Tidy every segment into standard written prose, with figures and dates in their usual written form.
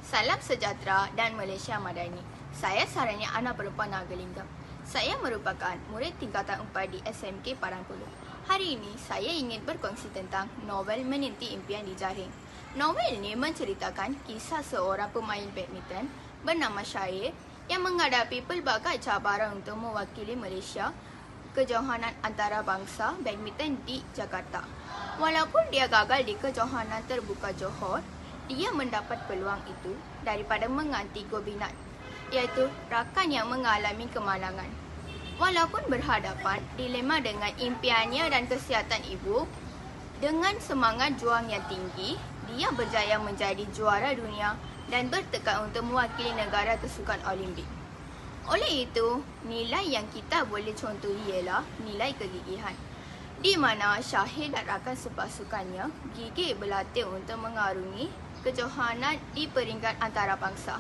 Salam sejahtera dan Malaysia Madani. Saya Saranya Ana Perempuan Nagalingam. Saya merupakan murid tingkatan 4 di SMK Padang Puluh. Hari ini saya ingin berkongsi tentang novel Meniti Impian di Jaring. Novel ini menceritakan kisah seorang pemain badminton bernama Syahir yang menghadapi pelbagai cabaran untuk mewakili Malaysia kejohanan antarabangsa badminton di Jakarta. Walaupun dia gagal di kejohanan terbuka Johor, dia mendapat peluang itu daripada mengganti Gobinat, iaitu rakan yang mengalami kemalangan. Walaupun berhadapan dilema dengan impiannya dan kesihatan ibu, dengan semangat juang yang tinggi, dia berjaya menjadi juara dunia dan bertekad untuk mewakili negara ke Sukan Olimpik. Oleh itu, nilai yang kita boleh contohi ialah nilai kegigihan, di mana Syahir dan rakan sepasukannya gigih berlatih untuk mengarungi kejohanan di peringkat antarabangsa.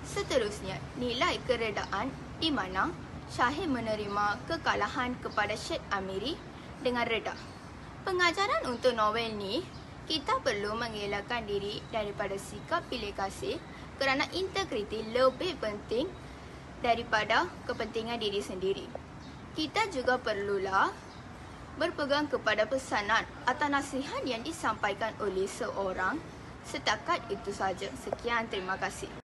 Seterusnya, nilai keredaan di mana Syahir menerima kekalahan kepada Syed Amiri dengan reda. Pengajaran untuk novel ni, kita perlu mengelakkan diri daripada sikap pilih kasih kerana integriti lebih penting daripada kepentingan diri sendiri. Kita juga perlulah berpegang kepada pesanan atau nasihat yang disampaikan oleh seorang. Setakat itu saja. Sekian, terima kasih.